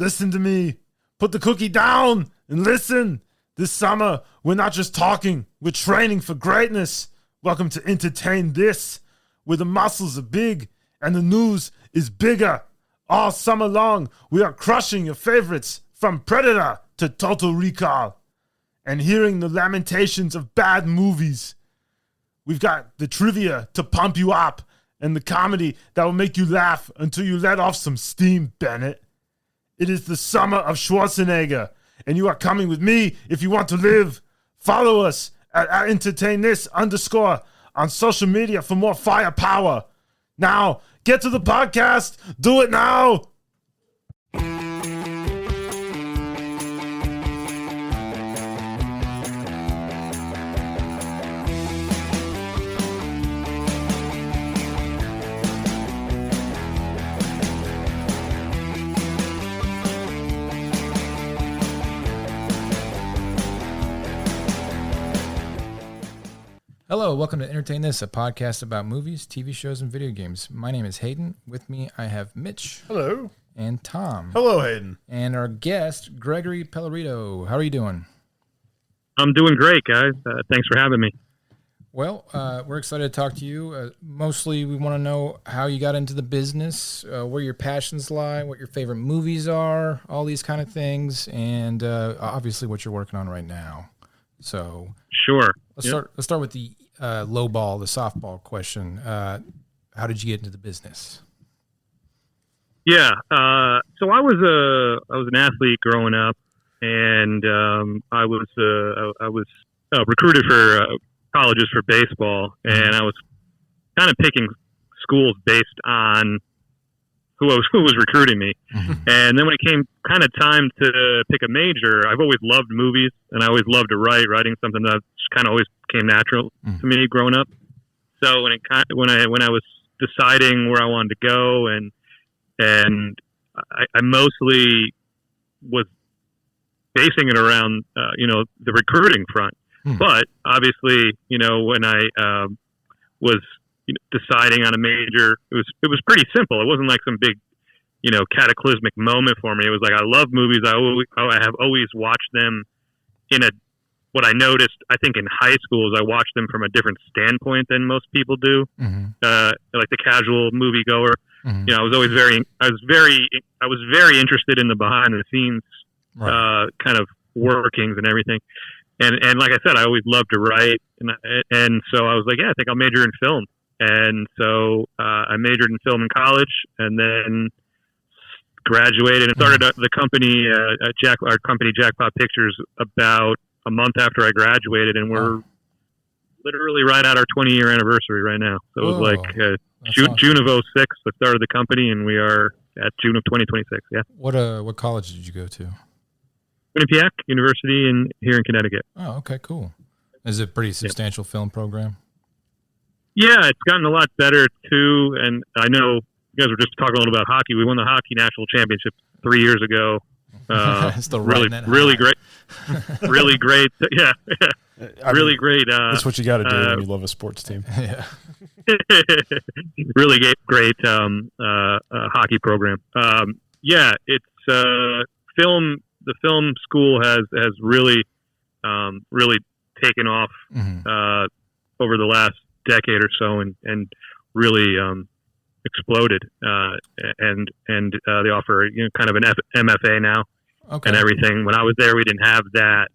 listen to me. Put the cookie down and listen. This summer, we're not just talking, we're training for greatness. Welcome to Entertain This, where the muscles are big and the news is bigger. All summer long, we are crushing your favorites from Predator to Total Recall and hearing the lamentations of bad movies. We've got the trivia to pump you up and the comedy that will make you laugh until you let off some steam, Bennett. It is the summer of Schwarzenegger, and you are coming with me if you want to live. Follow us at @EntertainThis_ on social media for more firepower. Now, get to the podcast. Do it now. Hello, welcome to Entertain This, a podcast about movies, TV shows, and video games. My name is Hayden. With me, I have Mitch. Hello. And Tom. Hello, Hayden. And our guest, Gregory Pellerito. How are you doing? I'm doing great, guys. Thanks for having me. Well, we're excited to talk to you. Mostly, we want to know how you got into the business, where your passions lie, what your favorite movies are, all these kind of things, and obviously what you're working on right now. So, sure. Let's start with the low ball, the softball question. How did you get into the business? Yeah. So I was an athlete growing up, and I was recruited for colleges for baseball, and I was kind of picking schools based on who was recruiting me. Mm-hmm. And then when it came kind of time to pick a major, I've always loved movies, and I always loved to write. Writing something that kind of always came natural to me growing up. So when I was deciding where I wanted to go, and I mostly was basing it around the recruiting front. But obviously, when I was deciding on a major, it was pretty simple. It wasn't like some big, cataclysmic moment for me. It was like, I love movies. I have always watched them what I noticed, I think in high school, is I watched them from a different standpoint than most people do. Mm-hmm. Like the casual moviegoer. Mm-hmm. I was very interested in the behind the scenes, kind of workings and everything. And like I said, I always loved to write. And so I was like, I think I'll major in film. And so I majored in film in college, and then graduated and started the company, our company Jackpot Pictures, about a month after I graduated, and we're literally right at our 20-year anniversary right now. So it was like June of 2006, I started the company, and we are at June of 2026. Yeah. What college did you go to? Quinnipiac University here in Connecticut. Oh, okay, cool. Is it a pretty substantial film program? Yeah, it's gotten a lot better too. And I know you guys were just talking a little about hockey. We won the hockey national championship 3 years ago. Still really great. Really great. Yeah. Really great. That's what you got to do when you love a sports team. Yeah. Really great hockey program. It's film. The film school has really taken off over the last decade or so, and really exploded. And they offer kind of an MFA now, and everything. When I was there, we didn't have that.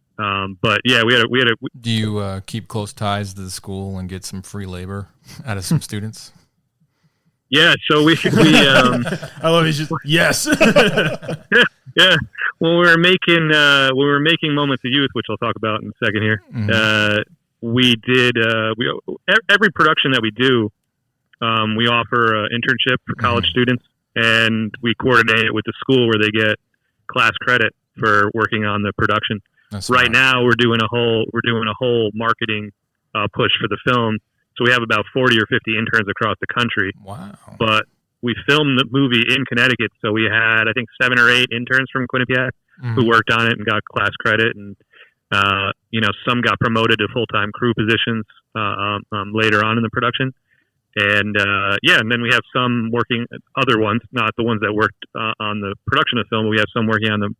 But yeah, we had a. Do you keep close ties to the school and get some free labor out of some students? Yeah, so we I love it. Yes. Yeah. When we were making Moments of Youth, which I'll talk about in a second here, we did every production that we do, we offer an internship for college students, and we coordinate it with the school where they get class credit for working on the production. That's right now, we're doing a whole marketing push for the film. So we have about 40 or 50 interns across the country. Wow! But we filmed the movie in Connecticut, so we had, I think, 7 or 8 interns from Quinnipiac who worked on it and got class credit, and some got promoted to full-time crew positions later on in the production. And and then we have some working, other ones, not the ones that worked on the production of the film. We have some working on them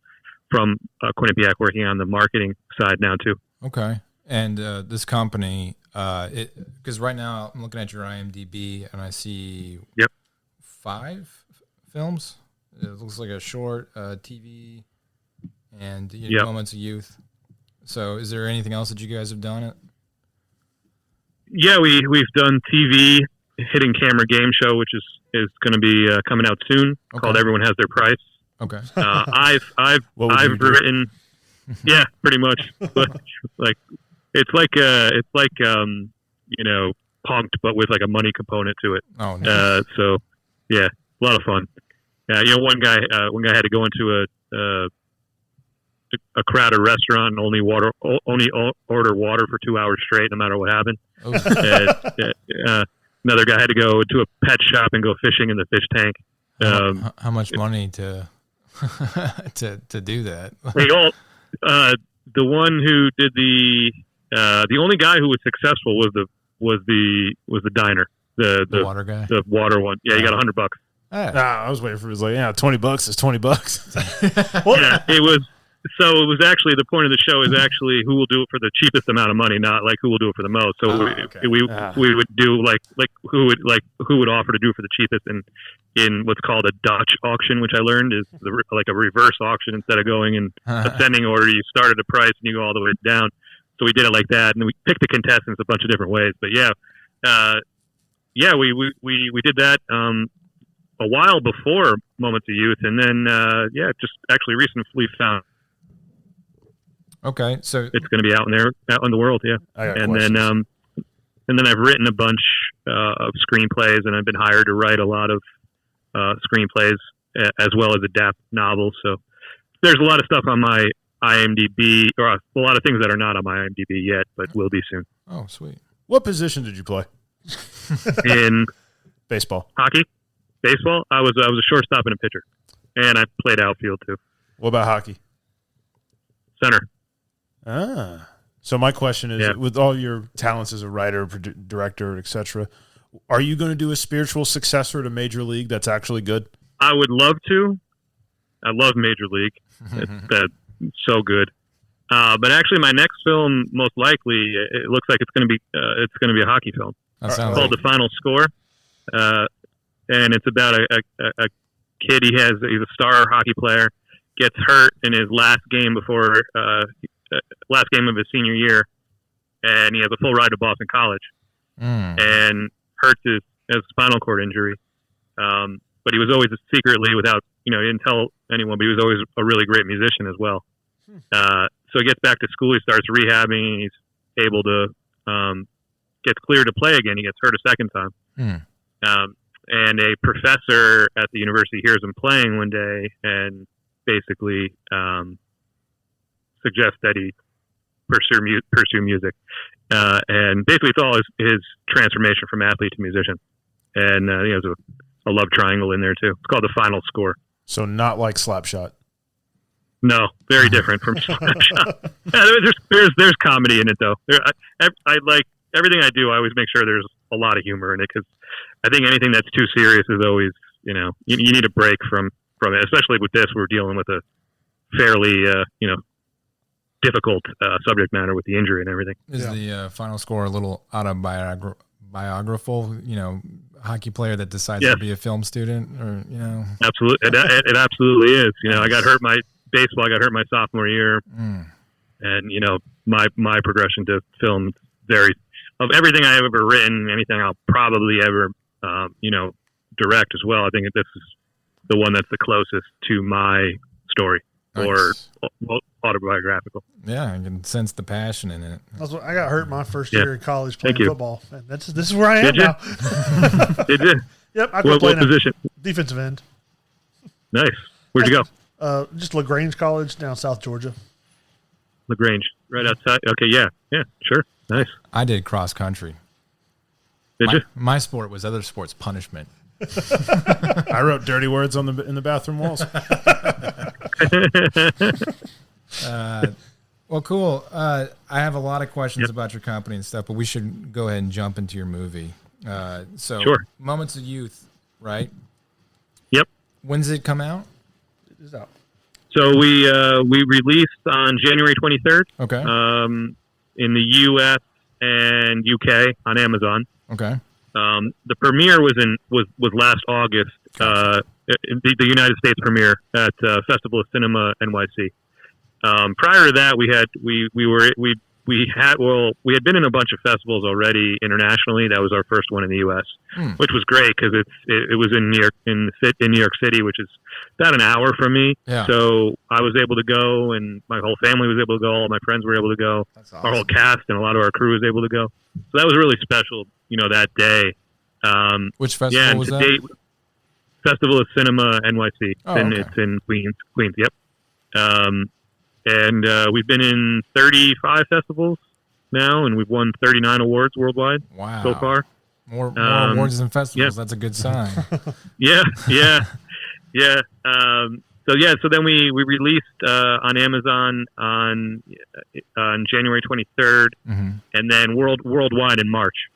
from Quinnipiac, working on the marketing side now too. Okay. And this company, because right now I'm looking at your IMDb and I see 5 films. It looks like a short, TV, and Moments of Youth. So is there anything else that you guys have done? Yeah, we've done TV, hidden camera game show, which is going to be coming out soon, called Everyone Has Their Price. Okay. I've written, pretty much. But like it's like Punked, but with like a money component to it. Oh, nice. So yeah, a lot of fun. One guy had to go into a crowded restaurant and only order water for 2 hours straight, no matter what happened. Another guy had to go to a pet shop and go fishing in the fish tank. How much money to do that? The one who did the only guy who was successful was the diner, the water guy, the water one. Yeah, he got $100. I was waiting for it. Was like, $20 is $20. Well, yeah, it was. So it was actually, the point of the show is actually who will do it for the cheapest amount of money, not like who will do it for the most. So we would do like who would offer to do it for the cheapest in what's called a Dutch auction, which I learned is like a reverse auction. Instead of going in ascending order, you start at a price and you go all the way down. So we did it like that, and we picked the contestants a bunch of different ways. But we did that a while before Moments of Youth, and then just actually recently found. Okay, so it's going to be out in the world, and then I've written a bunch of screenplays, and I've been hired to write a lot of screenplays as well as adapt novels. So there's a lot of stuff on my IMDb, or a lot of things that are not on my IMDb yet, but will be soon. Oh, sweet. What position did you play? In baseball, hockey, baseball. I was a shortstop and a pitcher, and I played outfield too. What about hockey? Center. So my question is, with all your talents as a writer, director, etc., are you going to do a spiritual successor to Major League that's actually good? I would love to. I love Major League. That's so good. But actually, my next film, most likely, it looks like it's going to be a hockey film. That sounds called The Final Score, and it's about a kid. He's a star hockey player, gets hurt in his last game of his senior year, and he has a full ride to Boston College, and hurts his spinal cord injury. But he was always secretly, without, he didn't tell anyone, but he was always a really great musician as well. So he gets back to school, he starts rehabbing, and he's able to, gets cleared to play again. He gets hurt a second time. And a professor at the university hears him playing one day and basically, suggests that he pursue music, and basically it's all his transformation from athlete to musician, and there's a love triangle in there too. It's called The Final Score. So not like Slapshot. No, very different from Slapshot. There's comedy in it though. I like everything I do. I always make sure there's a lot of humor in it, because I think anything that's too serious is always you need a break from it. Especially with this, we're dealing with a fairly difficult subject matter with the injury and everything. Is the Final Score a little autobiographical? Hockey player that decides to be a film student, or Absolutely, it absolutely is. I got hurt my sophomore year, and my progression to film of everything I've ever written, anything I'll probably ever direct as well. I think this is the one that's the closest to my story. Nice. Or autobiographical. Yeah, I can sense the passion in it. I got hurt my first year in college playing football. And this is where I am now. Did you? Yep. I what position? Defensive end. Nice. Where'd you go? Just LaGrange College down South Georgia. LaGrange, right outside. Okay, yeah, sure. Nice. I did cross country. Did you? My sport was other sports punishment. I wrote dirty words in the bathroom walls. Well, cool. I have a lot of questions about your company and stuff, but we should go ahead and jump into your movie. So Sure. Moments of Youth, right? Yep. When's it come out? It is out. So we released on January 23rd. Okay. In the U.S. and U.K. on Amazon. Okay. The premiere was last August. Gotcha. The United States premiere at Festival of Cinema NYC. Prior to that, we had been in a bunch of festivals already internationally. That was our first one in the U.S., which was great because it was in New York in New York City, which is about an hour from me. Yeah. So I was able to go, and my whole family was able to go. All my friends were able to go. That's awesome. Our whole cast and a lot of our crew was able to go. So that was really special, that day. Which festival was that? Date, Festival of Cinema NYC. Oh, It's in Queens. Yep. And we've been in 35 festivals now, and we've won 39 awards worldwide. Wow. So far. More awards than festivals. Yeah. That's a good sign. Yeah. So then we released on Amazon on January 23rd, and then worldwide in March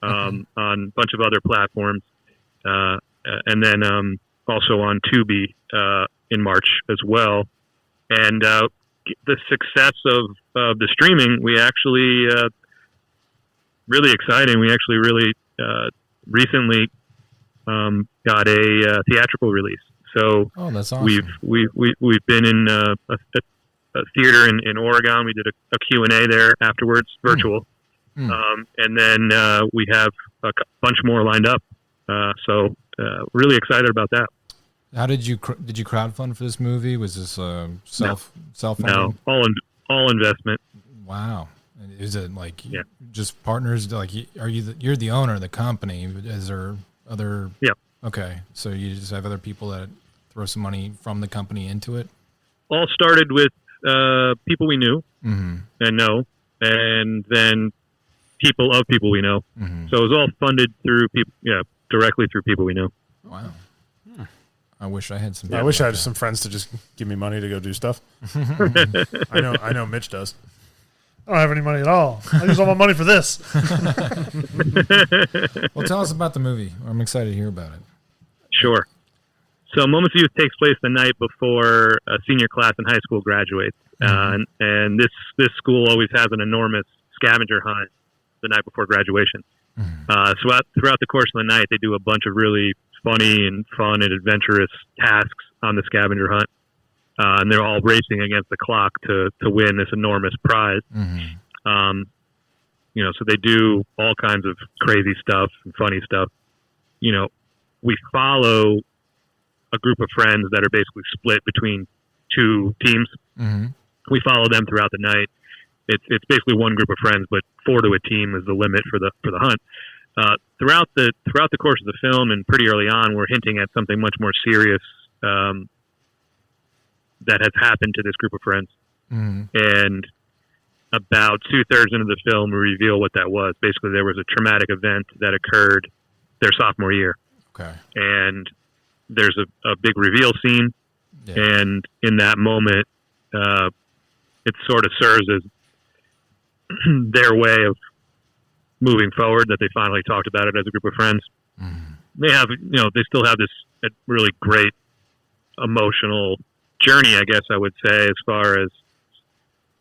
on a bunch of other platforms, and then also on Tubi in March as well. And the success of the streaming, we actually really exciting. We actually really recently got a theatrical release. So that's awesome. we've been in a theater in Oregon. We did a Q&A there afterwards, virtual, and then we have a bunch more lined up. So really excited about that. How did you crowdfund for this movie? Was this self No, all investment. Wow. Is it like just partners? Like, you're the owner of the company? Is there other? Yeah. Okay, so you just have other people that throw some money from the company into it. All started with people we knew and know, and then people of people we know. So it was all funded through people, directly through people we know. Wow. I wish I had some. I wish I had some friends to just give me money to go do stuff. I know Mitch does. I don't have any money at all. I use all my money for this. Well, tell us about the movie. I'm excited to hear about it. Sure. So Moments of Youth takes place the night before a senior class in high school graduates. And this school always has an enormous scavenger hunt the night before graduation. So throughout the course of the night, they do a bunch of really funny and fun and adventurous tasks on the scavenger hunt. And they're all racing against the clock to win this enormous prize. So they do all kinds of crazy stuff and funny stuff. We follow a group of friends that are basically split between two teams. We follow them throughout the night. It's basically one group of friends, but 4 to a team is the limit for the hunt. Throughout the course of the film and pretty early on, we're hinting at something much more serious that has happened to this group of friends. And about 2/3 into the film, we reveal what that was. Basically, there was a traumatic event that occurred their sophomore year. Okay. And there's a big reveal scene. Yeah. And in that moment, it sort of serves as their way of moving forward, that they finally talked about it as a group of friends. They have, they still have this really great emotional journey, I guess I would say, as far as,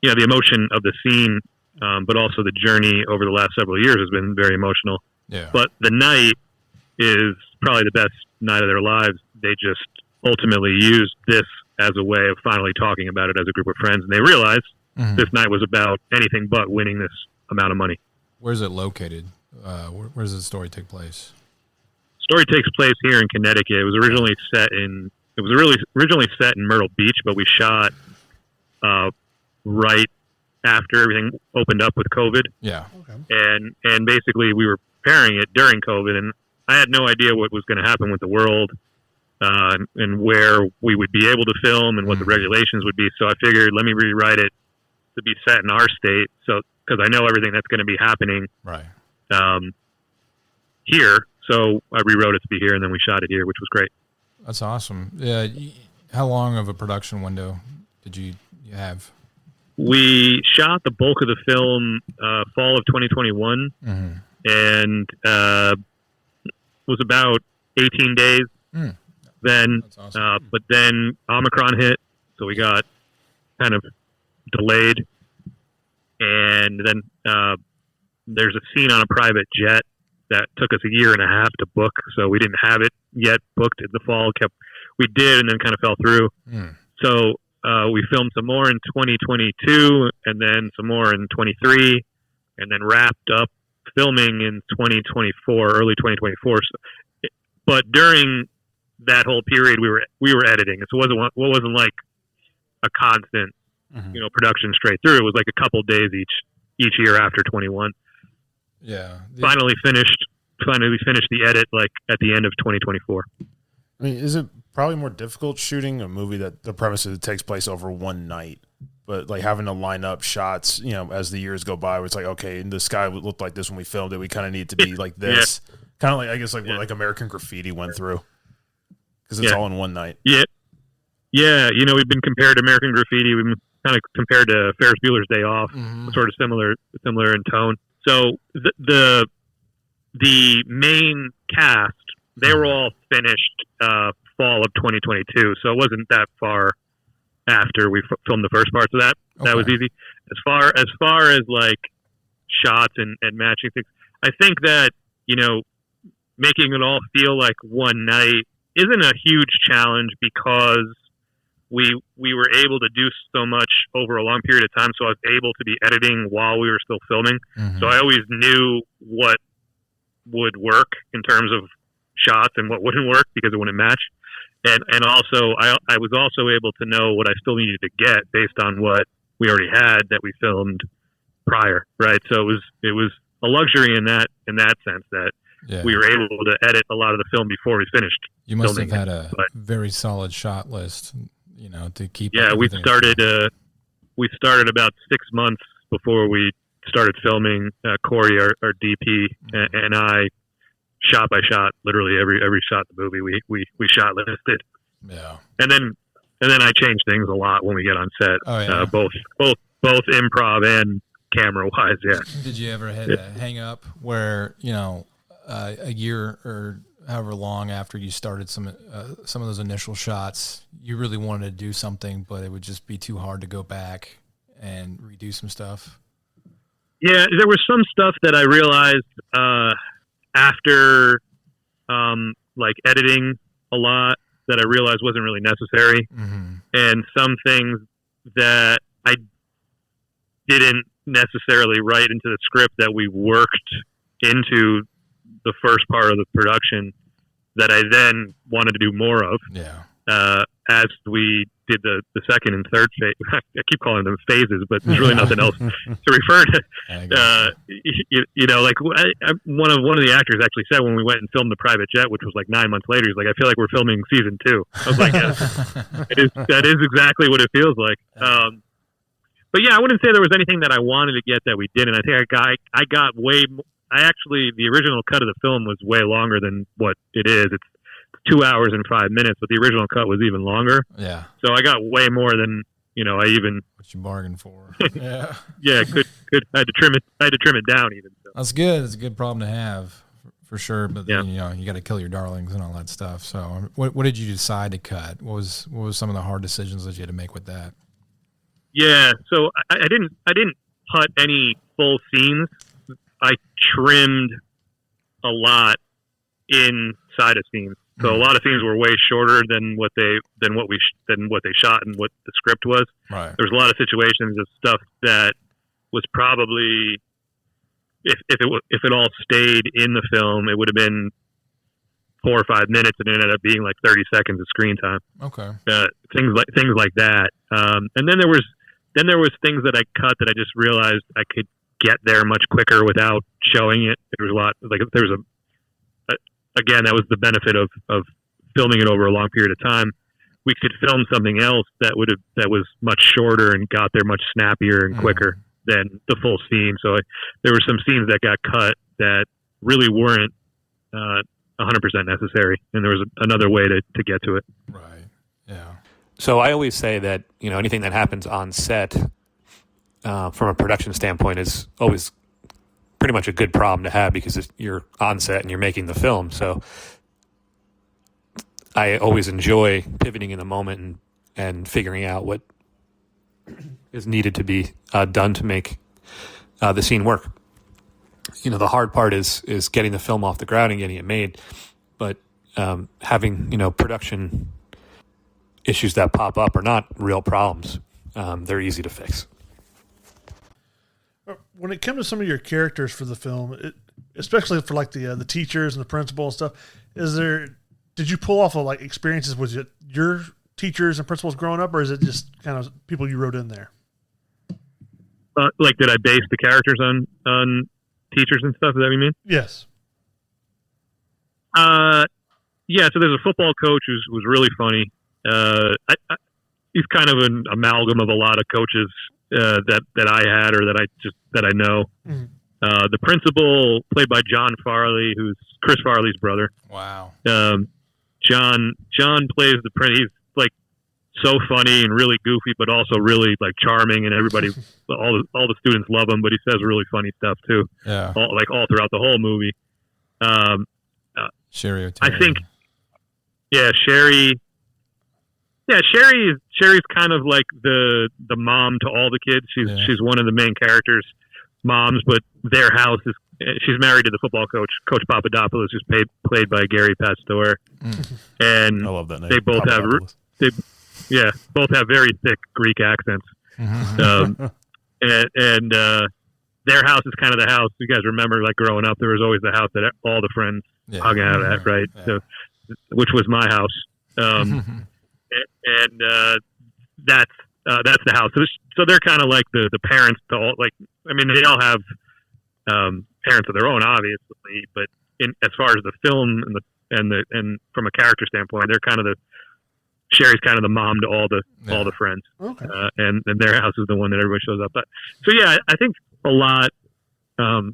the emotion of the scene, but also the journey over the last several years has been very emotional. Yeah. But the night is probably the best night of their lives. They just ultimately used this as a way of finally talking about it as a group of friends. And they realized this night was about anything but winning this amount of money. Where's it located? Where does the story take place? Story takes place here in Connecticut. It was originally set in Myrtle Beach, but we shot right after everything opened up with COVID. Yeah. Okay. And basically we were preparing it during COVID, and I had no idea what was going to happen with the world and where we would be able to film and what the regulations would be. So I figured, let me rewrite it to be set in our state. So, because I know everything that's going to be happening right here. So I rewrote it to be here, and then we shot it here, which was great. That's awesome. Yeah. How long of a production window did you have? We shot the bulk of the film fall of 2021, and was about 18 days. Then, That's awesome. but then Omicron hit, so we got kind of delayed. And then there's a scene on a private jet that took us a year and a half to book, so we didn't have it yet booked in the fall. We did, and then kind of fell through. So we filmed some more in 2022, and then some more in 23, and then wrapped up filming in 2024, early 2024. But during that whole period, we were editing. So it wasn't like a constant, production straight through. It was like a couple days each year after 21. Yeah. Finally finished the edit like at the end of 2024. I mean, is it probably more difficult shooting a movie that the premise is it takes place over one night, but like having to line up shots, as the years go by, where it's like, okay, the sky looked like this when we filmed it. We kind of need to be like this. Yeah. Kind of like, I guess, like what like American Graffiti went through, because it's all in one night. Yeah. Yeah. We've been compared to American Graffiti. We've been kind of compared to Ferris Bueller's Day Off, sort of similar in tone. So the main cast, they were all finished fall of 2022, so it wasn't that far after we filmed the first parts of that. Okay. That was easy. As far as like shots and matching things, I think that making it all feel like one night isn't a huge challenge because we were able to do so much over a long period of time. So I was able to be editing while we were still filming. So I always knew what would work in terms of shots and what wouldn't work because it wouldn't match. And also I was also able to know what I still needed to get based on what we already had that we filmed prior. Right. So it was a luxury in that sense that we were able to edit a lot of the film before we finished. You must have had a very solid shot list, to keep. Yeah, we started about 6 months before we started filming. Corey, our DP, and I, shot by shot, literally every shot in the movie, we shot listed. Yeah, and then I change things a lot when we get on set. Oh, yeah. Both improv and camera wise. Yeah. Did you ever hit a hang up where a year or however long after you started some of those initial shots, you really wanted to do something, but it would just be too hard to go back and redo some stuff? Yeah, there was some stuff that I realized after like editing a lot that I realized wasn't really necessary, and some things that I didn't necessarily write into the script that we worked into the first part of the production that I then wanted to do more of. Yeah. As we did the second and third phase. I keep calling them phases, but there's really nothing else to refer to. Like one of the actors actually said when we went and filmed the private jet, which was like 9 months later, he's like, I feel like we're filming season 2. I was like, that is exactly what it feels like. But yeah, I wouldn't say there was anything that I wanted to get that we didn't. I think I got way. The original cut of the film was way longer than what it is. It's 2 hours and 5 minutes, but the original cut was even longer. Yeah. So I got way more than I even. What you bargained for? Yeah. Yeah. Could I had to trim it down even. So. That's good. It's a good problem to have for sure. But then, you got to kill your darlings and all that stuff. So what did you decide to cut? What was some of the hard decisions that you had to make with that? Yeah. So I didn't cut any full scenes. I trimmed a lot inside of scenes. So a lot of scenes were way shorter than what they shot and what the script was. Right. There was a lot of situations of stuff that was probably if it all stayed in the film, it would have been 4 or 5 minutes, and it ended up being like 30 seconds of screen time. Okay. Things like that. And then there was things that I cut that I just realized I could get there much quicker without showing it. There was a lot again, that was the benefit of filming it over a long period of time. We could film something else that was much shorter and got there much snappier and quicker than the full scene. So there were some scenes that got cut that really weren't 100% necessary, and there was another way to get to it. Right. Yeah. So I always say that anything that happens on set from a production standpoint is always pretty much a good problem to have because you're on set and you're making the film. So I always enjoy pivoting in the moment and figuring out what is needed to be done to make the scene work. The hard part is getting the film off the ground and getting it made. But having, production issues that pop up are not real problems. They're easy to fix. When it comes to some of your characters for the film, especially for like the teachers and the principal and stuff, did you pull off of like experiences with your teachers and principals growing up, or is it just kind of people you wrote in there? Like, did I base the characters on teachers and stuff? Is that what you mean? Yes. Yeah. So there's a football coach who's really funny. He's kind of an amalgam of a lot of coaches that I had or that I know. Mm-hmm. The principal, played by John Farley, who's Chris Farley's brother. Wow. John plays the prince. He's like so funny and really goofy, but also really like charming, and everybody, all the students love him. But he says really funny stuff too. Yeah. All throughout the whole movie. Sherry, I think. Yeah, Sherry. Yeah, Sherry's kind of like the mom to all the kids. She's one of the main characters' moms, but their house is. She's married to the football coach, Coach Papadopoulos, who's played by Gary Pastore. And I love that name. They both have very thick Greek accents. And their house is kind of the house. You guys remember, like growing up, there was always the house that all the friends hung out at, right? Yeah. So, which was my house. And that's the house. So they're kind of like the parents to all. Like, I mean, they all have parents of their own, obviously, but as far as the film and from a character standpoint, they're kind of Sherry's kind of the mom to all the friends. Okay. And their house is the one that everybody shows up at. So yeah, I think a lot. No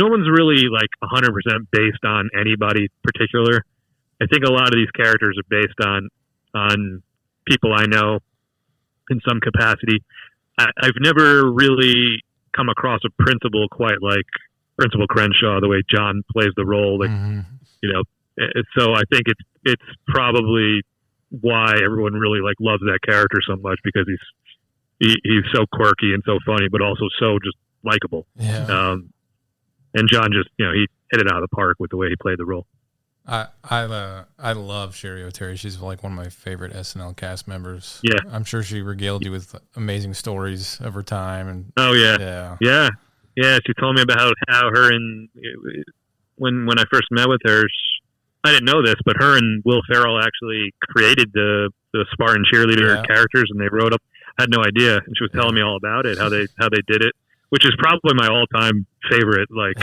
one's really like 100% based on anybody particular. I think a lot of these characters are based on people I know in some capacity. I've never really come across a principal quite like Principal Crenshaw, the way John plays the role. Like, so I think it's probably why everyone really like loves that character so much, because he's so quirky and so funny, but also so just likable. Yeah. And John just, he hit it out of the park with the way he played the role. I love Sherry O'Terry. She's like one of my favorite SNL cast members. Yeah, I'm sure she regaled you with amazing stories of her time. And yeah. She told me about how her and when I first met with her, I didn't know this, but her and Will Ferrell actually created the Spartan cheerleader characters, and they wrote up. I had no idea, and she was telling me all about it, how they did it, which is probably my all-time favorite, like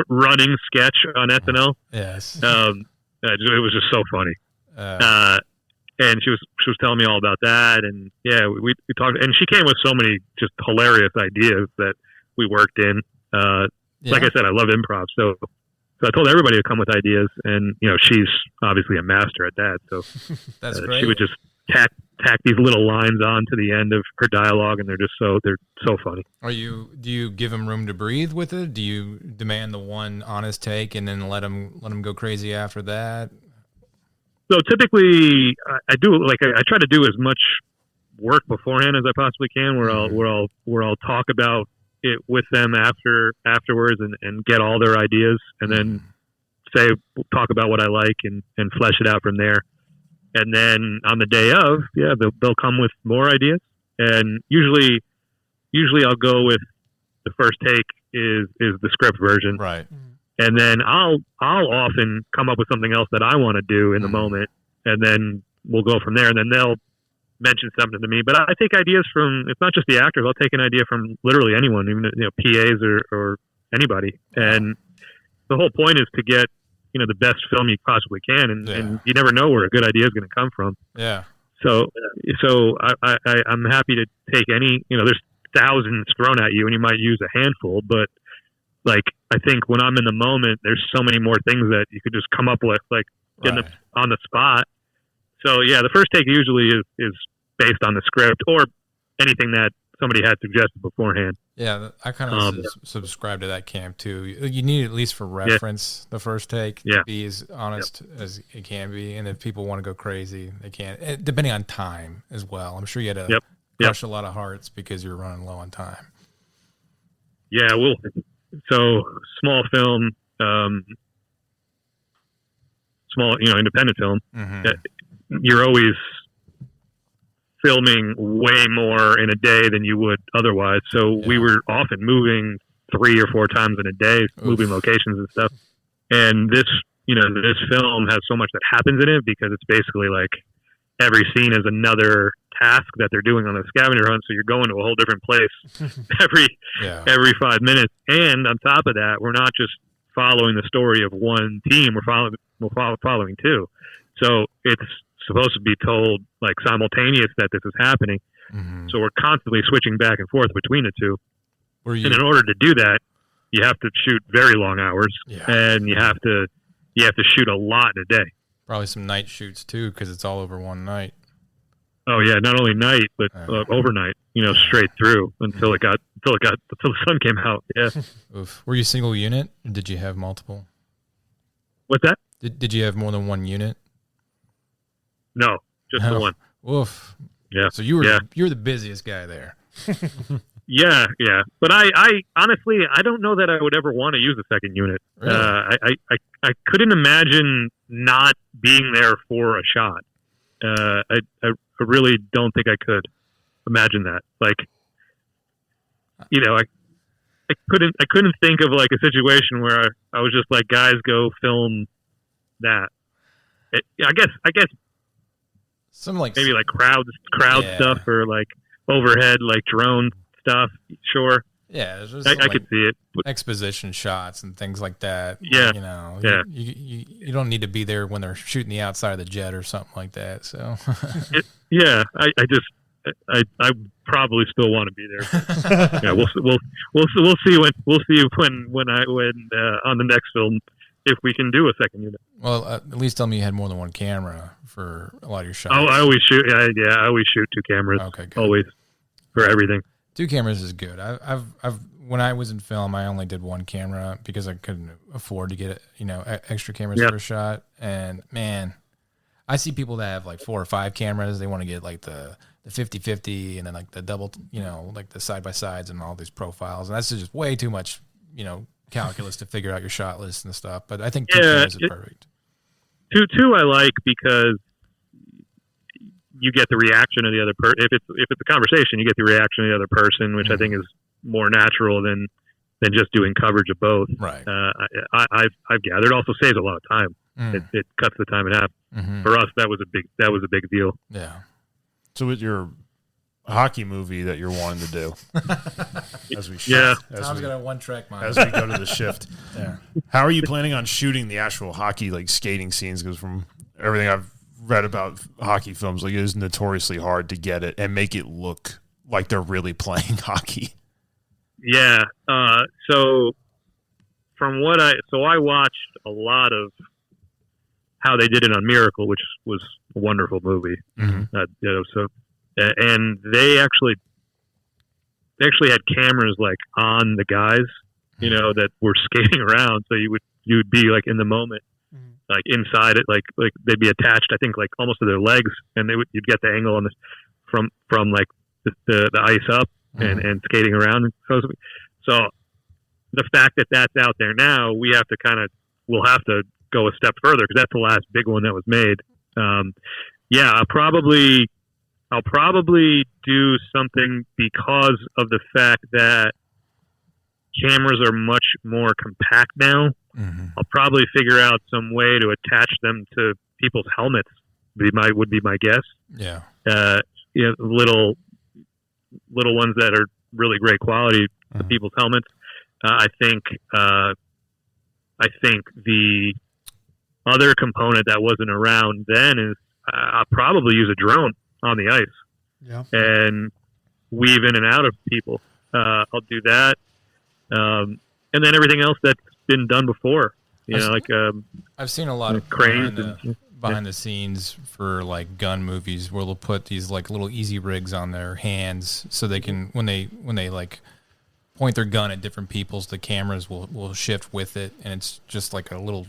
running sketch on SNL. Yes, it was just so funny. And she was telling me all about that, and we talked, and she came with so many just hilarious ideas that we worked in. Like I said, I love improv, so I told everybody to come with ideas, and she's obviously a master at that. So that's great. She would just tack these little lines on to the end of her dialogue, and they're so funny. Do you give them room to breathe with it? Do you demand the one honest take and then let them go crazy after that? So typically, I do I try to do as much work beforehand as I possibly can, where I'll talk about it with them afterwards and get all their ideas, and then talk about what I like and flesh it out from there. And then on the day of, they'll come with more ideas, and usually I'll go with the first take is the script version, right? And then I'll often come up with something else that I want to do in the moment, and then we'll go from there. And then they'll mention something to me. But I take ideas from, it's not just the actors. I'll take an idea from literally anyone, even PAs or anybody. And the whole point is to get the best film you possibly can, and you never know where a good idea is going to come from. Yeah. So I'm happy to take any. There's thousands thrown at you, and you might use a handful, but like I think when I'm in the moment, there's so many more things that you could just come up with, like on the spot. So the first take usually is based on the script or anything that somebody had suggested beforehand. Yeah, I kind of subscribe to that camp too. You need, at least for reference, the first take to be as honest as it can be, and if people want to go crazy, they can. Depending on time as well. I'm sure you had to crush a lot of hearts because you were running low on time. Yeah, so small film, small, independent film. You're always filming way more in a day than you would otherwise. So we were often moving 3 or 4 times in a day, moving locations and stuff. And this film has so much that happens in it because it's basically like every scene is another task that they're doing on a scavenger hunt. So you're going to a whole different place every 5 minutes. And on top of that, we're not just following the story of one team. We're following 2. So it's supposed to be told like simultaneous that this is happening. So we're constantly switching back and forth between the 2. And in order to do that, you have to shoot very long hours, and you have to shoot a lot in a day. Probably some night shoots too, because it's all over one night. Oh yeah, not only night but overnight. Straight through until the sun came out. Yeah. Oof. Were you single unit, or did you have multiple? What's that? Did you have more than one unit? No, just the one. Oof. Yeah. So you were the busiest guy there. Yeah. But I honestly, I don't know that I would ever want to use a second unit. Really? I couldn't imagine not being there for a shot. I really don't think I could imagine that. Like, I couldn't think of like a situation where I was just like, guys, go film that. I guess some like maybe like crowd stuff or like overhead like drone stuff. Sure. Yeah, I could see it. Exposition shots and things like that. Yeah, you don't need to be there when they're shooting the outside of the jet or something like that. So I probably still want to be there. Yeah, we'll see when on the next film if we can do a second unit. Well, at least tell me you had more than one camera for a lot of your shots. Oh, I always shoot. I always shoot 2 cameras. Okay, good. Always for everything. 2 cameras is good. I've when I was in film, I only did 1 camera because I couldn't afford to get extra cameras for a shot. And man, I see people that have like 4 or 5 cameras. They want to get like the 50-50 and then like the double, like the side by sides and all these profiles. And that's just way too much, calculus to figure out your shot list and stuff. But I think 2 cameras is perfect. Two I like because you get the reaction of the other person. If it's a conversation, you get the reaction of the other person, which I think is more natural than just doing coverage of both. Right. I've gathered. It also saves a lot of time. It cuts the time in half. For us, that was a big deal. Yeah. So with your hockey movie that you're wanting to do, as we Tom's got a 1-track mind as we go to the shift. Yeah. How are you planning on shooting the actual hockey like skating scenes? Because from everything I've read about hockey films, like it is notoriously hard to get it and make it look like they're really playing hockey. Yeah. So I watched a lot of how they did it on Miracle, which was a wonderful movie. And they actually had cameras like on the guys, that were skating around. So you would be like in the moment. Like inside it, like they'd be attached, I think, like almost to their legs, and you'd get the angle on this from like the ice up and skating around. So the fact that that's out there now, we'll have to go a step further because that's the last big one that was made. I'll probably do something because of the fact that cameras are much more compact now. I'll probably figure out some way to attach them to people's helmets. Would be my guess. Yeah. Little ones that are really great quality to people's helmets. I think the other component that wasn't around then is I'll probably use a drone on the ice and weave in and out of people. I'll do that. And then everything else that's been done before, I've seen a lot of cranes behind the scenes for like gun movies where they'll put these like little easy rigs on their hands so they can when they like point their gun at different people's, the cameras will shift with it, and it's just like a little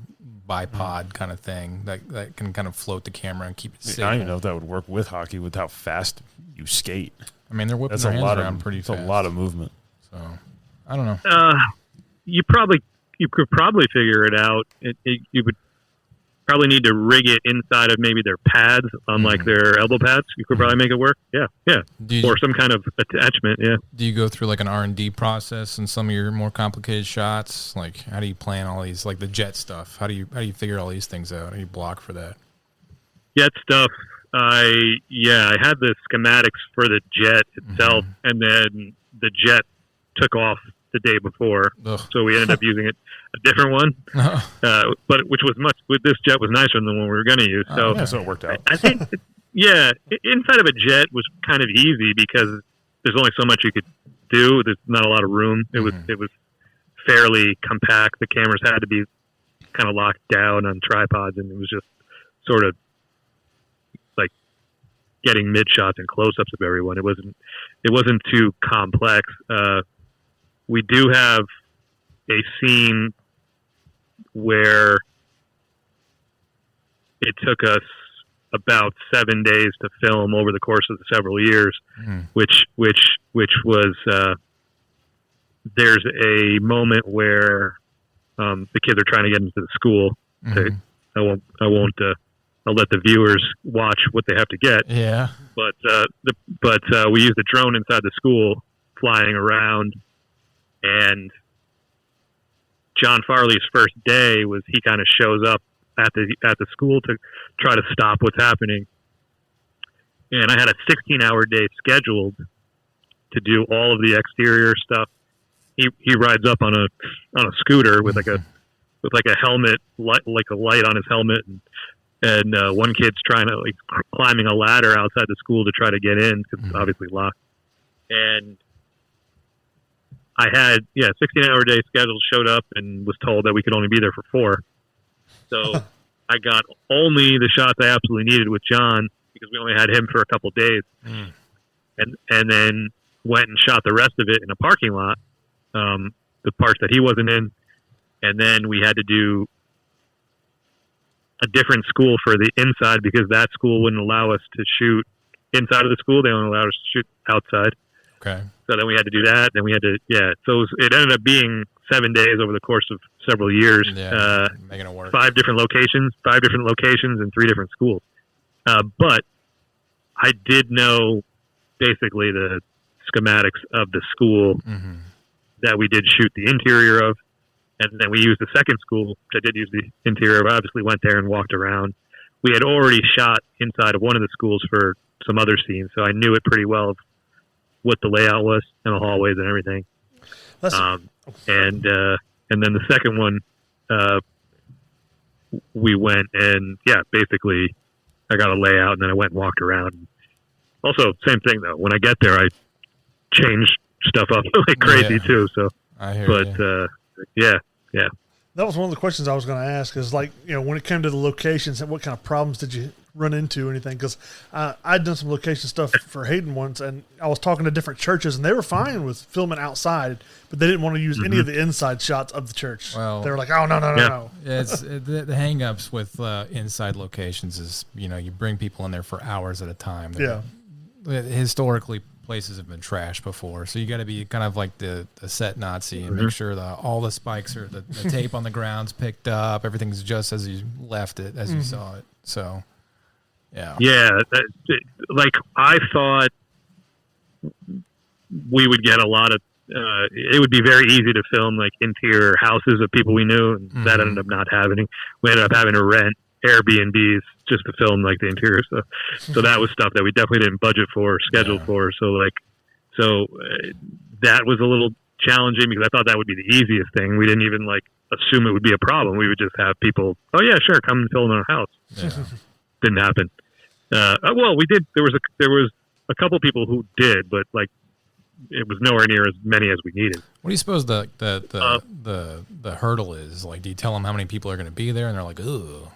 bipod kind of thing that can kind of float the camera and keep it safe. I don't even know if that would work with hockey with how fast you skate. I mean, they're whipping their hands around pretty fast. It's a lot of movement. So I don't know. You could probably figure it out. You would probably need to rig it inside of maybe their pads on like their elbow pads. You could probably make it work. Yeah. Or some kind of attachment. Yeah. Do you go through like an R&D process in some of your more complicated shots? Like, how do you plan all these, like the jet stuff? How do you figure all these things out? How do you block for that? Jet stuff. I had the schematics for the jet itself, and then the jet took off the day before, so we ended up using a different one. But this jet was nicer than the one we were going to use. So it worked out. I think, inside of a jet was kind of easy because there's only so much you could do. There's not a lot of room. It was fairly compact. The cameras had to be kind of locked down on tripods, and it was just sort of like getting mid shots and close ups of everyone. It wasn't too complex. We do have a scene where it took us about 7 days to film over the course of the several years, which was there's a moment where the kids are trying to get into the school. I'll let the viewers watch what they have to get. Yeah. But we used the drone inside the school flying around. And John Farley's first day was he kind of shows up at the school to try to stop what's happening. And I had a 16-hour day scheduled to do all of the exterior stuff. He rides up on a scooter with like a helmet, like a light on his helmet, and one kid's trying to climbing a ladder outside the school to try to get in because it's obviously locked. And I had 16-hour day schedule, showed up and was told that we could only be there for 4. So I got only the shots I absolutely needed with John because we only had him for a couple days, and then went and shot the rest of it in a parking lot, the parts that he wasn't in, and then we had to do a different school for the inside because that school wouldn't allow us to shoot inside of the school. They only allowed us to shoot outside. Okay. So then we had to do that. Then we had to, So it ended up being 7 days over the course of several years. Yeah, making it work. 5 different locations, and 3 different schools. But I did know basically the schematics of the school that we did shoot the interior of. And then we used the second school, which I did use the interior of. I obviously went there and walked around. We had already shot inside of one of the schools for some other scenes, so I knew it pretty well of what the layout was and the hallways and everything. And then the second one, we went and basically I got a layout and then I went and walked around. Also, same thing though. When I get there, I change stuff up like crazy too. So, I hear yeah. That was one of the questions I was going to ask is when it came to the locations, what kind of problems did you run into or anything? Because I'd done some location stuff for Hayden once, and I was talking to different churches, and they were fine with filming outside, but they didn't want to use any of the inside shots of the church. Well, they were like, oh, no. Yeah, the hang-ups with inside locations is, you bring people in there for hours at a time. Historically, places have been trashed before, so you got to be kind of like the set Nazi and make sure that all the spikes are the tape on the ground's picked up, everything's just as you left it, as you saw it. So like I thought we would get a lot of it would be very easy to film like interior houses of people we knew, and that ended up not happening. We ended up having to rent Airbnbs just to film like the interior stuff. So that was stuff that we definitely didn't budget for or schedule for. So that was a little challenging because I thought that would be the easiest thing. We didn't even assume it would be a problem. We would just have people, oh yeah, sure, come and film in our house. Didn't happen. Well, we did. There was a couple people who did, but it was nowhere near as many as we needed. What do you suppose the hurdle is? Like, do you tell them how many people are going to be there, and they're like, "Ooh,"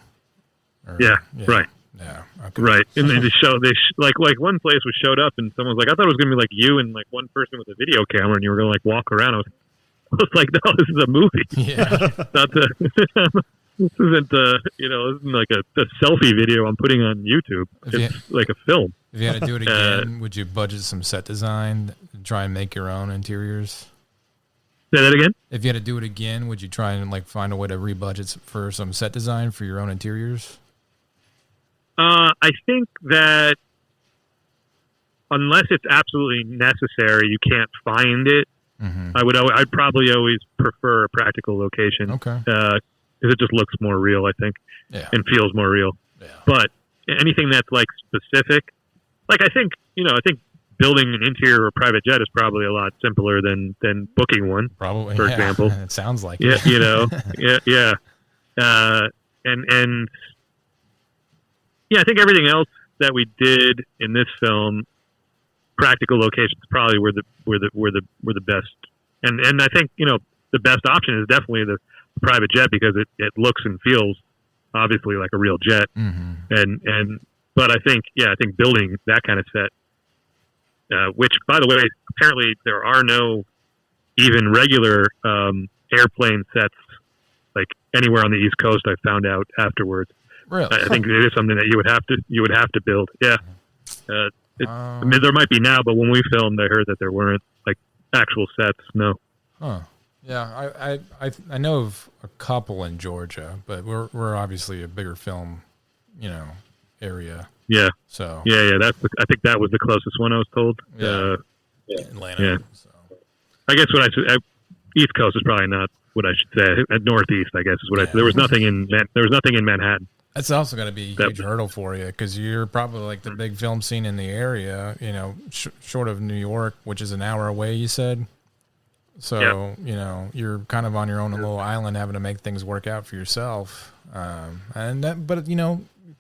Yeah, right. Yeah. Okay. Right. And they like one place was showed up and someone was like, I thought it was going to be like you and like one person with a video camera and you were going to like walk around. I was like, no, this is a movie. Yeah. Not this isn't this isn't like a selfie video I'm putting on YouTube. It's like a film. If you had to do it again, would you budget some set design and try and make your own interiors? Say that again? If you had to do it again, would you try and like find a way to rebudget for some set design for your own interiors? I think that unless it's absolutely necessary, you can't find it. Mm-hmm. I'd probably always prefer a practical location. Okay. Because it just looks more real, I think, and feels more real. Yeah. But anything that's like specific, like I think building an interior or a private jet is probably a lot simpler than booking one. Probably, for example. It sounds like it. Yeah. I think everything else that we did in this film, practical locations probably were the best. And I think the best option is definitely the private jet because it looks and feels obviously like a real jet. Mm-hmm. But I think building that kind of set, which by the way, apparently there are no even regular airplane sets like anywhere on the East Coast. I found out afterwards. Really? I think it is something that you would have to build. Yeah. I mean, there might be now, but when we filmed, I heard that there weren't like actual sets. No. Huh. Yeah, I know of a couple in Georgia, but we're obviously a bigger film, area. Yeah. So. Yeah. I think that was the closest one I was told. Yeah. Atlanta. Yeah. So. I guess East Coast is probably not what I should say. At Northeast, I guess is what there was nothing in Manhattan. That's also going to be a huge hurdle for you because you're probably like the big film scene in the area, short of New York, which is an hour away, you said. So, you're kind of on your own little island having to make things work out for yourself. But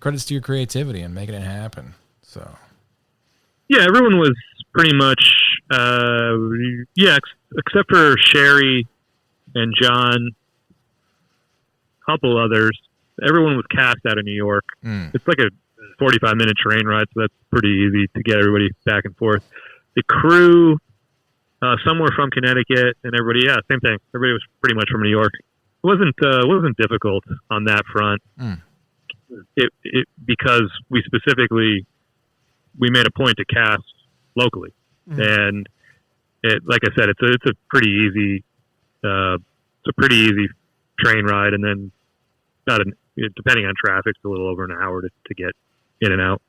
credits to your creativity and making it happen. So. Yeah, everyone was pretty much, except for Sherry and John, a couple others. Everyone was cast out of New York. It's like a 45-minute train ride, so that's pretty easy to get everybody back and forth. The crew, some were from Connecticut, and everybody, same thing. Everybody was pretty much from New York. It wasn't difficult on that front. It because we made a point to cast locally, and like I said, it's a pretty easy train ride, and then depending on traffic, it's a little over an hour to get in and out.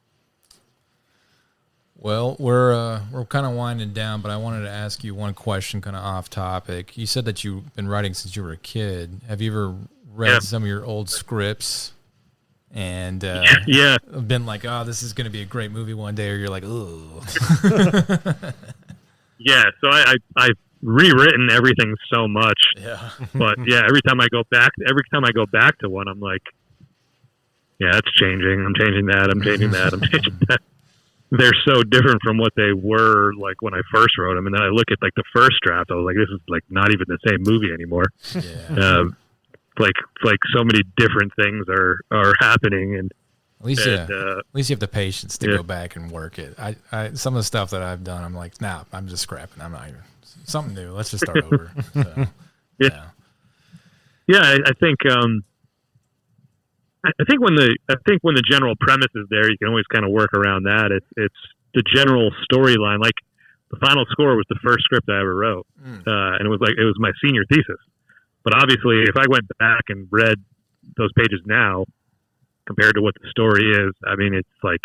Well, we're kind of winding down, but I wanted to ask you one question, kind of off topic. You said that you've been writing since you were a kid. Have you ever read some of your old scripts and been like, "Oh, this is going to be a great movie one day," or you're like, "Ooh." Yeah. So I've rewritten everything so much. Yeah. But every time I go back to one, I'm like, yeah, it's changing. I'm changing that. I'm changing that. I'm changing that. They're so different from what they were like when I first wrote them. And then I look at like the first draft, I was like, this is like not even the same movie anymore. Yeah. Like so many different things are happening. And at least you have the patience to go back and work it. I some of the stuff that I've done, I'm like, nah, I'm just scrapping. I'm not even something new. Let's just start over. So, yeah. I think when the general premise is there, you can always kind of work around that. It's the general storyline. Like the final score was the first script I ever wrote, and it was my senior thesis. But obviously, if I went back and read those pages now, compared to what the story is, I mean, it's like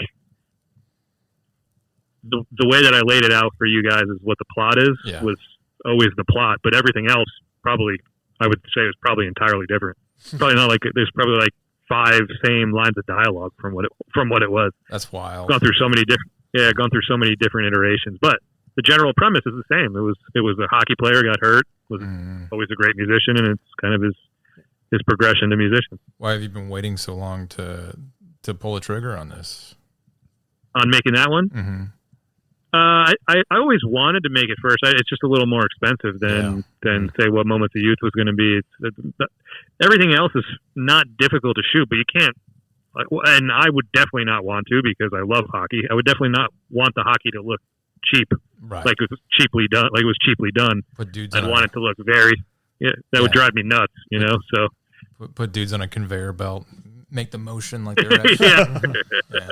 the way that I laid it out for you guys is what the plot is was always the plot, but everything else probably I would say is probably entirely different. Probably not like there's probably like 5 same lines of dialogue from what it was. That's wild. Gone through so many different iterations, but the general premise is the same. It was a hockey player got hurt, was always a great musician, and it's kind of his progression to musician. Why have you been waiting so long to pull a trigger on this? On making that one? Mm-hmm. I always wanted to make it first. It's just a little more expensive than say What Moments of Youth was going to be. Everything else is not difficult to shoot, but you can't and I would definitely not want to because I love hockey. I would definitely not want the hockey to look cheap, Right. like it was cheaply done. Like it was cheaply done. Put dudes I'd on want it to look very. Yeah, that would drive me nuts. So put dudes on a conveyor belt. Make the motion like they're yeah. Yeah.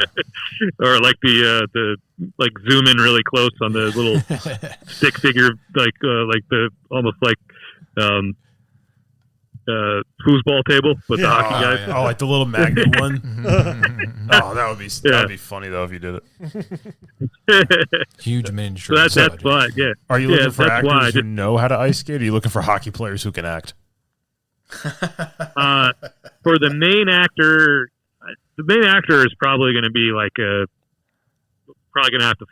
Or like the like zoom in really close on the little stick figure, like the almost like foosball table with the hockey guys. yeah. Oh, like the little magnet one. Oh, that would be funny though if you did it. Huge miniature. So that's why. Yeah. Are you looking for that's why I actors who know how to ice skate? Or are you looking for hockey players who can act? For the main actor is probably going to be like probably going to have to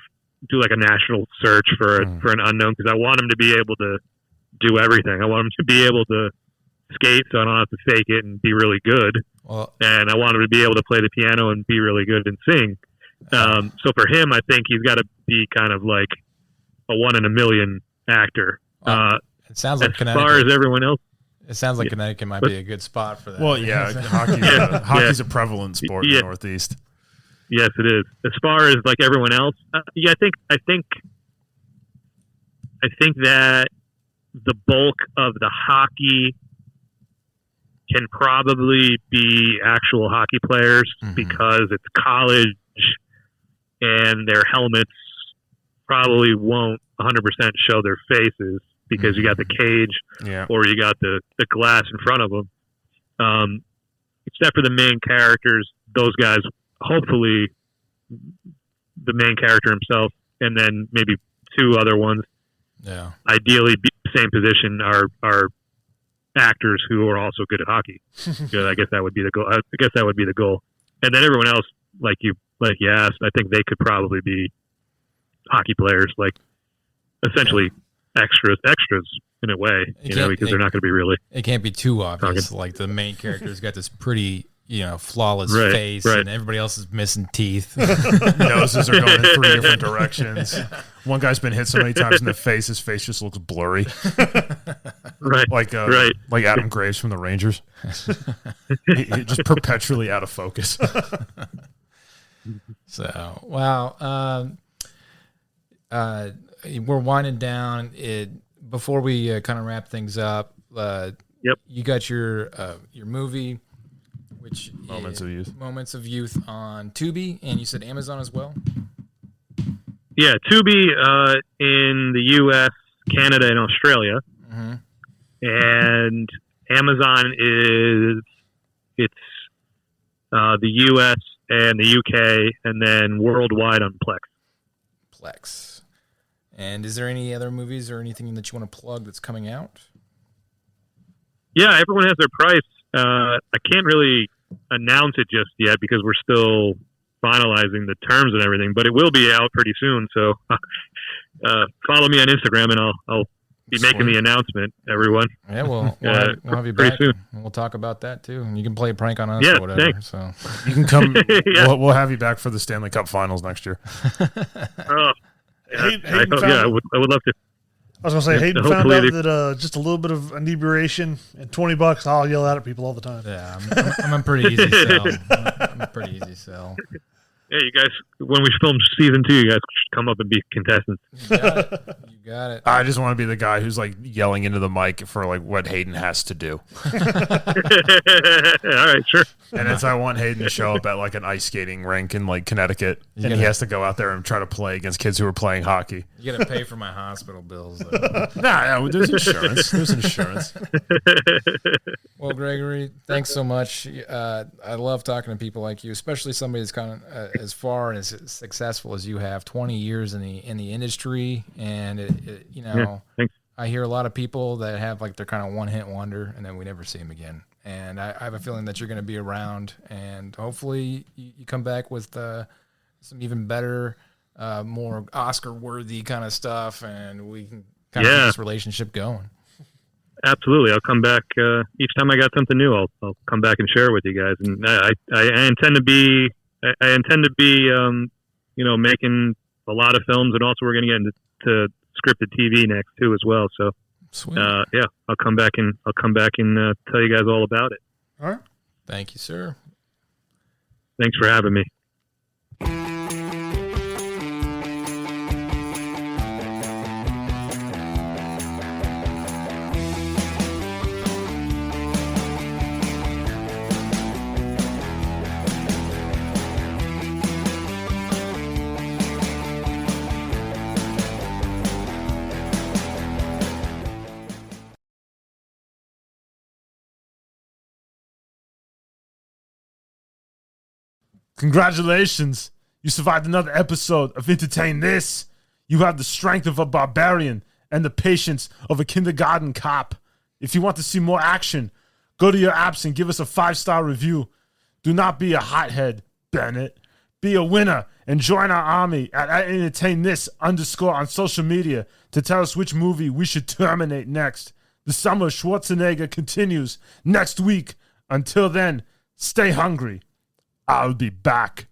do like a national search for an unknown, because I want him to be able to do everything. I want him to be able to skate, so I don't have to fake it and be really good. Well, And I want him to be able to play the piano and be really good and sing. So for him, I think he's got to be kind of like a 1 in a million actor. it sounds like as far as everyone else. It sounds like Connecticut might be a good spot for that. Well, yeah, hockey's a prevalent sport in the Northeast. Yes, it is. As far as like everyone else, I think that the bulk of the hockey can probably be actual hockey players because it's college and their helmets probably won't 100% show their faces because you got the cage or you got the glass in front of them. Except for the main characters, those guys, hopefully the main character himself and then maybe 2 other ones, ideally be the same position, are actors who are also good at hockey. I guess that would be the goal. And then everyone else, like you asked, I think they could probably be hockey players, like essentially extras in a way, because they're not going to be really. It can't be too obvious. Like the main character's got this pretty, flawless face, and everybody else is missing teeth. Noses are going in 3 different directions. One guy's been hit so many times in the face, his face just looks blurry. Like Adam Graves from the Rangers. he just perpetually out of focus. So, wow. We're winding down. Before we kind of wrap things up, you got your movie, which Moments of Youth on Tubi, and you said Amazon as well. Yeah, Tubi in the U.S., Canada, and Australia, and Amazon it's the U.S. and the U.K. and then worldwide on Plex. And is there any other movies or anything that you want to plug that's coming out? Yeah, everyone has their price. I can't really announce it just yet because we're still finalizing the terms and everything, but it will be out pretty soon. So follow me on Instagram and I'll be making the announcement, everyone. Yeah, we'll have you back. Soon. And we'll talk about that too. And you can play a prank on us or whatever. Thanks. So you can come. We'll have you back for the Stanley Cup Finals next year. I would love to. I was going to say, Hayden found out that just a little bit of inebriation and $20, I'll yell out at people all the time. Yeah, I'm a pretty easy sell. I'm a pretty easy sell. Yeah, you guys, when we film season 2, you guys should come up and be contestants. You got it. I just want to be the guy who's like yelling into the mic for like what Hayden has to do. All right, sure. And I want Hayden to show up at like an ice skating rink in like Connecticut, and he has to go out there and try to play against kids who are playing hockey. You got to pay for my hospital bills. Nah, there's insurance. There's insurance. Well, Gregory, thanks so much. I love talking to people like you, especially somebody that's kind of as far and as successful as you have. 20 years in the industry, and I hear a lot of people that have like their kind of one-hit wonder, and then we never see them again. And I have a feeling that you're going to be around, and hopefully you come back with some even better, more Oscar-worthy kind of stuff, and we can kind of keep this relationship going. Absolutely, I'll come back each time I got something new. I'll come back and share it with you guys. And I intend to be making a lot of films, and also we're going to get into scripted TV next too as well. So. Sweet. I'll come back and tell you guys all about it. All right. Thank you, sir. Thanks for having me. Congratulations. You survived another episode of Entertain This. You have the strength of a barbarian and the patience of a kindergarten cop. If you want to see more action, go to your apps and give us a 5-star review. Do not be a hothead, Bennett. Be a winner and join our army at @entertainthis_ on social media to tell us which movie we should terminate next. The summer of Schwarzenegger continues next week. Until then, stay hungry. I'll be back.